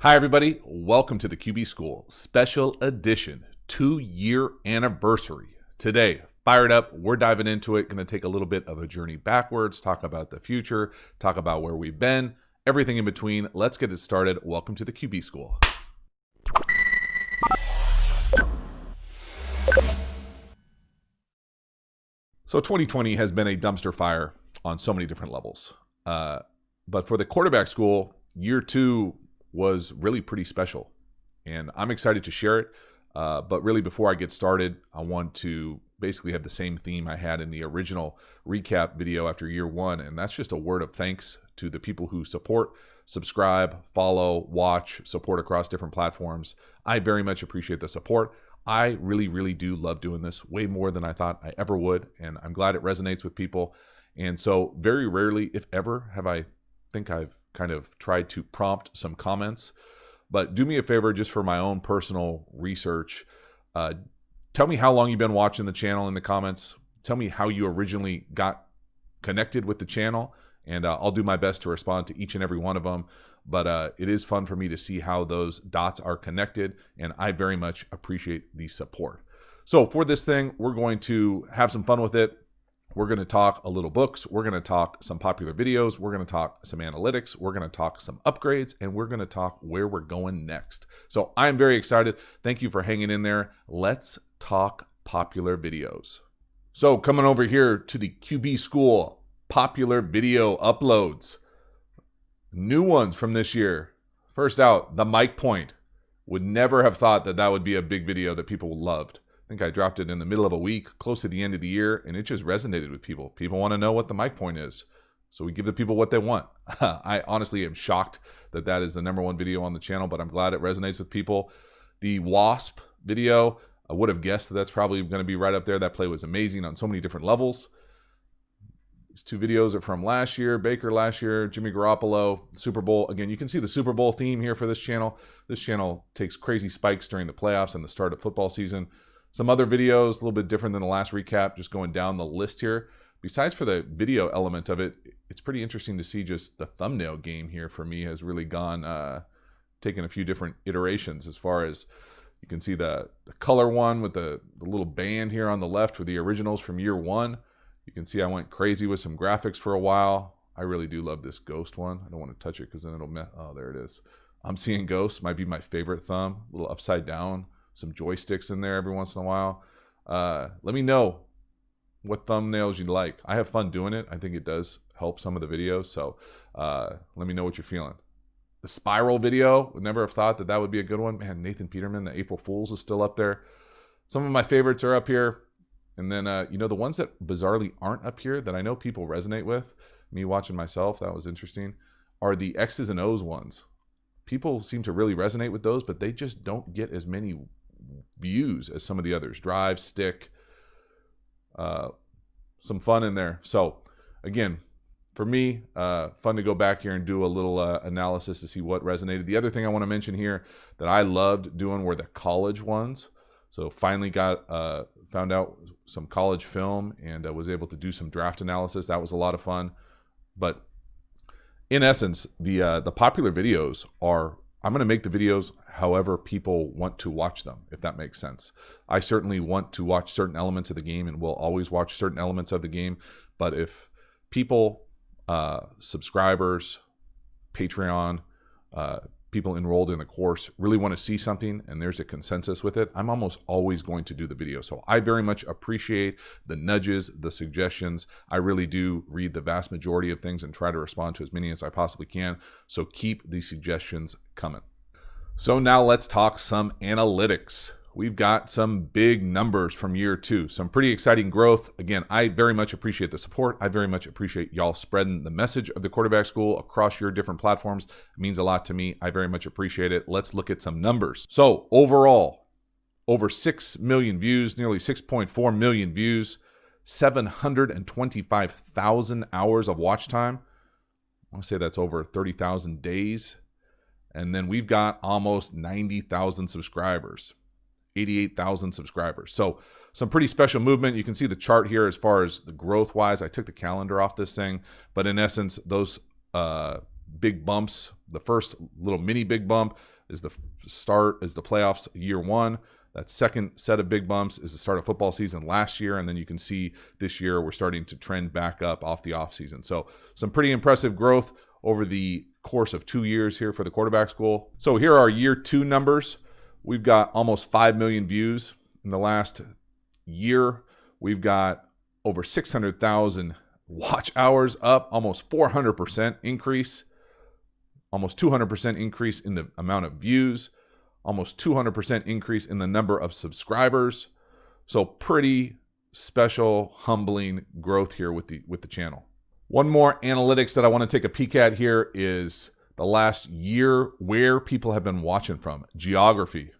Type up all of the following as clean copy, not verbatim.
Hi, everybody. Welcome to the QB School Special Edition 2-year anniversary. Today, fired up. We're diving into it. Going to take a little bit of a journey backwards, talk about the future, talk about where we've been, everything in between. Let's get it started. Welcome to the QB School. So 2020 has been a dumpster fire on so many different levels. But for the quarterback school, year two was really pretty special, and I'm excited to share it. But really, before I get started, I want to basically have the same theme I had in the original recap video after year one, and that's just a word of thanks to the people who support, subscribe, follow, watch, support across different platforms. I very much appreciate the support. I really do love doing this way more than I thought I ever would, and I'm glad it resonates with people. And so very rarely, if ever, have I think I've kind of tried to prompt some comments. But do me a favor, just for my own personal research, tell me how long you've been watching the channel in the comments. Tell me how you originally got connected with the channel, and I'll do my best to respond to each and every one of them. But it is fun for me to see how those dots are connected, and I very much appreciate the support. So for this thing, we're going to have some fun with it. We're going to talk a little books. We're going to talk some popular videos. We're going to talk some analytics. We're going to talk some upgrades, and we're going to talk where we're going next. So I'm very excited. Thank you for hanging in there. Let's talk popular videos. So coming over here to the QB School popular video uploads. New ones from this year. First out, the mic point. Would never have thought that that would be a big video that people loved. I think I dropped it in the middle of a week, close to the end of the year, and it just resonated with people. People want to know what the mic point is, so we give the people what they want. I honestly am shocked that that is the #1 video on the channel, but I'm glad it resonates with people. The Wasp video, I would have guessed that that's probably going to be right up there. That play was amazing on so many different levels. These two videos are from last year, Baker last year, Jimmy Garoppolo, Super Bowl. Again, you can see the Super Bowl theme here for this channel. This channel takes crazy spikes during the playoffs and the start of football season. Some other videos, a little bit different than the last recap, just going down the list here. Besides for the video element of it, it's pretty interesting to see just the thumbnail game here for me has really gone, taken a few different iterations as far as you can see the color one with the little band here on the left with the originals from year one. You can see I went crazy with some graphics for a while. I really do love this ghost one. I don't want to touch it because then it'll mess. Oh, there it is. I'm seeing ghosts. Might be my favorite thumb. A little upside down. Some joysticks in there every once in a while. Let me know what thumbnails you'd like. I have fun doing it. I think it does help some of the videos. So let me know what you're feeling. The spiral video, would never have thought that that would be a good one. Man, Nathan Peterman, the April Fools is still up there. Some of my favorites are up here. And then, the ones that bizarrely aren't up here that I know people resonate with, me watching myself, that was interesting, are the X's and O's ones. People seem to really resonate with those, but they just don't get as many views as some of the others. Drive, stick, some fun in there. So again, for me, fun to go back here and do a little analysis to see what resonated. The other thing I want to mention here that I loved doing were the college ones. So finally found out some college film and was able to do some draft analysis. That was a lot of fun. But in essence, the popular videos are, I'm going to make the videos however people want to watch them, if that makes sense. I certainly want to watch certain elements of the game and will always watch certain elements of the game. But if people, subscribers, Patreon, people enrolled in the course really want to see something and there's a consensus with it, I'm almost always going to do the video. So I very much appreciate the nudges, the suggestions. I really do read the vast majority of things and try to respond to as many as I possibly can. So keep these suggestions coming. So now let's talk some analytics. We've got some big numbers from year two, some pretty exciting growth. Again, I very much appreciate the support. I very much appreciate y'all spreading the message of the quarterback school across your different platforms. It means a lot to me. I very much appreciate it. Let's look at some numbers. So overall, over 6 million views, nearly 6.4 million views, 725,000 hours of watch time. I want to say that's over 30,000 days. And then we've got almost 90,000 subscribers. 88,000 subscribers. So some pretty special movement. You can see the chart here as far as the growth wise. I took the calendar off this thing, but in essence, those big bumps, the first little mini big bump, is the playoffs year one. That second set of big bumps is the start of football season last year. And then you can see this year we're starting to trend back up off the offseason. So some pretty impressive growth over the course of 2 years here for the quarterback school. So here are our year 2 numbers. We've got almost 5 million views in the last year. We've got over 600,000 watch hours, up almost 400% increase, almost 200% increase in the amount of views, almost 200% increase in the number of subscribers. So pretty special, humbling growth here with the channel. One more analytics that I want to take a peek at here is the last year where people have been watching from. Geography.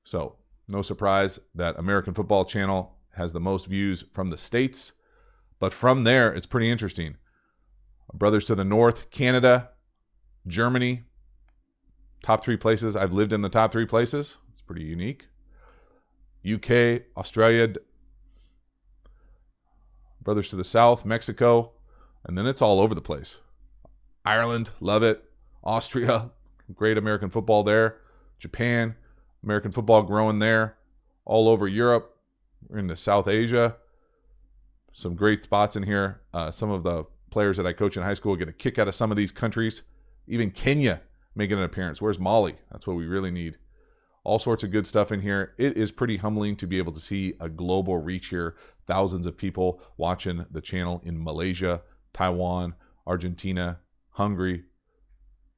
So no surprise that American Football Channel has the most views from the States. But from there, it's pretty interesting. Brothers to the north, Canada, Germany, top 3 places. I've lived in the top 3 places. It's pretty unique. UK, Australia, brothers to the south, Mexico, and then it's all over the place. Ireland, love it. Austria, great American football there. Japan, American football growing there. All over Europe. We're into South Asia. Some great spots in here. Some of the players that I coach in high school get a kick out of some of these countries. Even Kenya making an appearance. Where's Mali? That's what we really need. All sorts of good stuff in here. It is pretty humbling to be able to see a global reach here. Thousands of people watching the channel in Malaysia, Taiwan, Argentina, Hungary.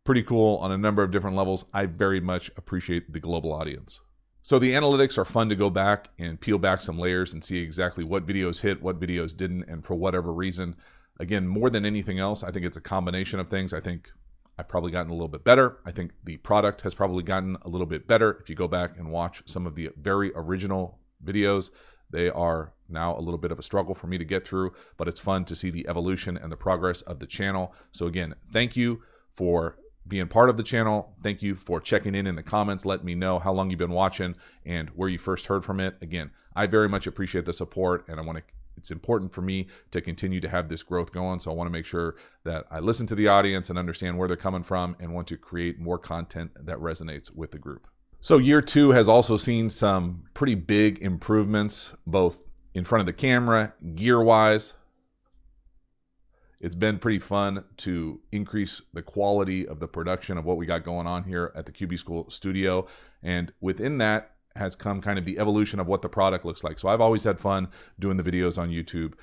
Pretty cool on a number of different levels. I very much appreciate the global audience. So the analytics are fun to go back and peel back some layers and see exactly what videos hit, what videos didn't, and for whatever reason. Again, more than anything else, I think it's a combination of things. I think I've probably gotten a little bit better. I think the product has probably gotten a little bit better. If you go back and watch some of the very original videos, they are now a little bit of a struggle for me to get through, but it's fun to see the evolution and the progress of the channel. So again, thank you for being part of the channel. Thank you for checking in the comments. Let me know how long you've been watching and where you first heard from it. Again, I very much appreciate the support, and it's important for me to continue to have this growth going. So I want to make sure that I listen to the audience and understand where they're coming from and want to create more content that resonates with the group. So year 2 has also seen some pretty big improvements, both in front of the camera, gear-wise. It's been pretty fun to increase the quality of the production of what we got going on here at the QB School studio. And within that has come kind of the evolution of what the product looks like. So I've always had fun doing the videos on YouTube.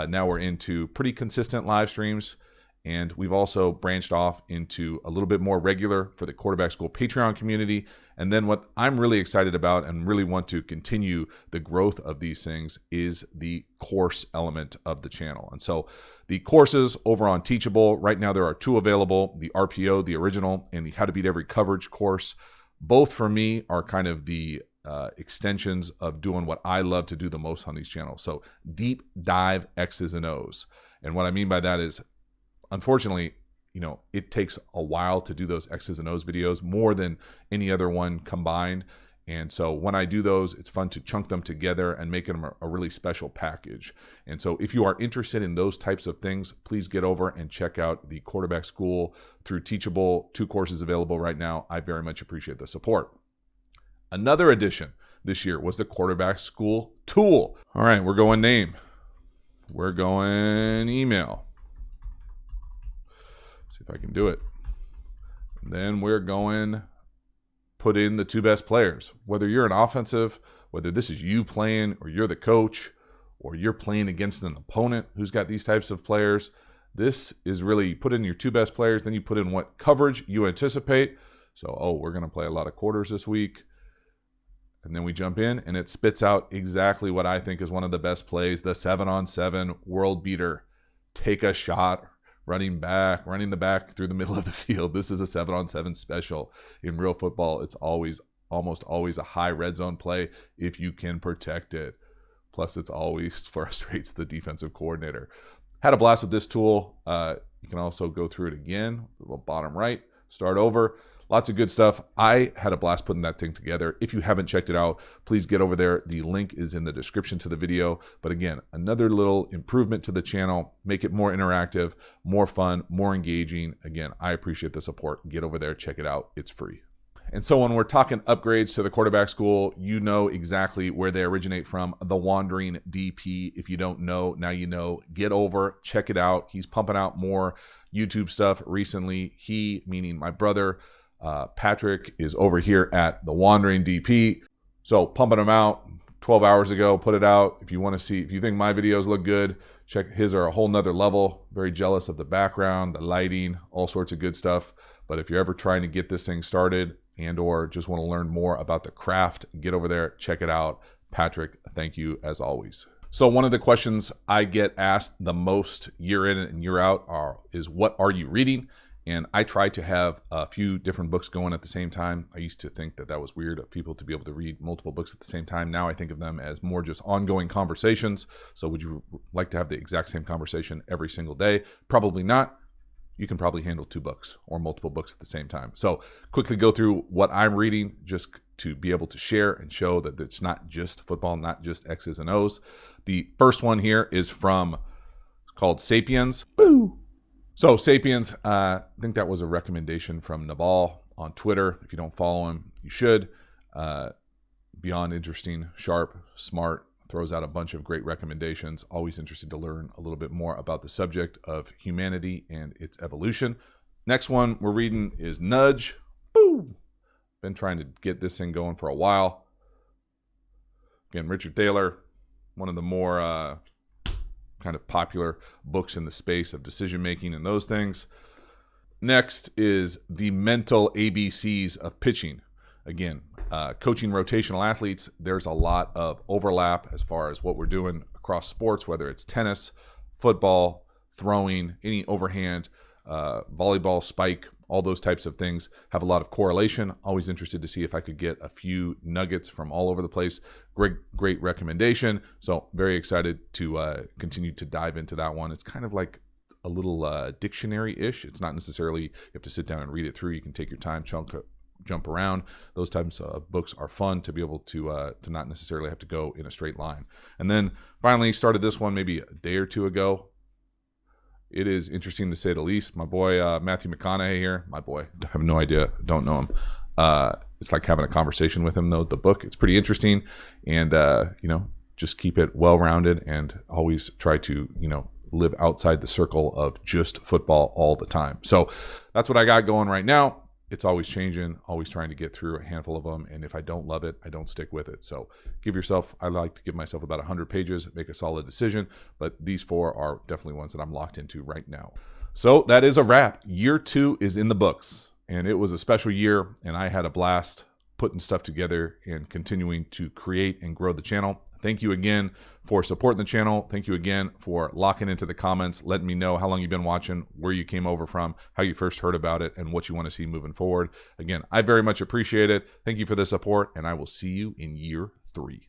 Now we're into pretty consistent live streams. And we've also branched off into a little bit more regular for the Quarterback School Patreon community. And then what I'm really excited about and really want to continue the growth of these things is the course element of the channel. And so the courses over on Teachable, right now there are 2 available, the RPO, the original, and the How to Beat Every Coverage course. Both for me are kind of the extensions of doing what I love to do the most on these channels. So deep dive X's and O's. And what I mean by that is, unfortunately, it takes a while to do those X's and O's videos, more than any other one combined. And so when I do those, it's fun to chunk them together and make them a really special package. And so if you are interested in those types of things, please get over and check out the Quarterback School through Teachable. 2 courses available right now. I very much appreciate the support. Another addition this year was the Quarterback School Tool. All right, we're going name. We're going email. See if I can do it. And then we're going put in the 2 best players. Whether you're an offensive, whether this is you playing or you're the coach or you're playing against an opponent who's got these types of players, this is really put in your 2 best players. Then you put in what coverage you anticipate. So, we're going to play a lot of quarters this week. And then we jump in and it spits out exactly what I think is one of the best plays, the 7-on-7 world beater. Take a shot, running the back through the middle of the field. This is a 7-on-7 special. In real football, it's almost always a high red zone play if you can protect it. Plus, it's always frustrates the defensive coordinator. Had a blast with this tool. You can also go through it again, the little bottom right, start over. Lots of good stuff. I had a blast putting that thing together. If you haven't checked it out, please get over there. The link is in the description to the video. But again, another little improvement to the channel, make it more interactive, more fun, more engaging. Again, I appreciate the support. Get over there, check it out. It's free. And so when we're talking upgrades to the quarterback school, you know exactly where they originate from. The Wandering DP. If you don't know, now you know. Get over, check it out. He's pumping out more YouTube stuff recently. He, meaning my brother, Patrick, is over here at The Wandering DP. So pumping them out 12 hours ago, put it out. If you want to see, if you think my videos look good, check his are a whole nother level. Very jealous of the background, the lighting, all sorts of good stuff. But if you're ever trying to get this thing started and or just want to learn more about the craft, get over there, check it out. Patrick, thank you as always. So one of the questions I get asked the most year in and year out is what are you reading? And I try to have a few different books going at the same time. I used to think that was weird of people to be able to read multiple books at the same time. Now I think of them as more just ongoing conversations. So would you like to have the exact same conversation every single day? Probably not. You can probably handle 2 books or multiple books at the same time. So quickly go through what I'm reading just to be able to share and show that it's not just football, not just X's and O's. The first one here is called Sapiens. Boo! So Sapiens, I think that was a recommendation from Naval on Twitter. If you don't follow him, you should. Beyond interesting, sharp, smart, throws out a bunch of great recommendations. Always interested to learn a little bit more about the subject of humanity and its evolution. Next one we're reading is Nudge. Boo! Been trying to get this thing going for a while. Again, Richard Thaler, one of the more kind of popular books in the space of decision making and those things. Next is The Mental ABCs of Pitching. Again, coaching rotational athletes, there's a lot of overlap as far as what we're doing across sports, whether it's tennis, football, throwing, any overhand, volleyball, spike, all those types of things have a lot of correlation. Always interested to see if I could get a few nuggets from all over the place. Great recommendation. So very excited to continue to dive into that one. It's kind of like a little dictionary-ish. It's not necessarily you have to sit down and read it through. You can take your time, jump around. Those types of books are fun to be able to not necessarily have to go in a straight line. And then finally started this one maybe a day or two ago. It is interesting to say the least. My boy Matthew McConaughey here. My boy, I have no idea, don't know him. It's like having a conversation with him though. The book, it's pretty interesting, and just keep it well-rounded and always try to live outside the circle of just football all the time. So that's what I got going right now. It's always changing, always trying to get through a handful of them. And if I don't love it, I don't stick with it. So I like to give myself about 100 pages, make a solid decision. But these 4 are definitely ones that I'm locked into right now. So that is a wrap. Year 2 is in the books. And it was a special year. And I had a blast putting stuff together and continuing to create and grow the channel. Thank you again for supporting the channel. Thank you again for locking into the comments, letting me know how long you've been watching, where you came over from, how you first heard about it, and what you want to see moving forward. Again, I very much appreciate it. Thank you for the support, and I will see you in year 3.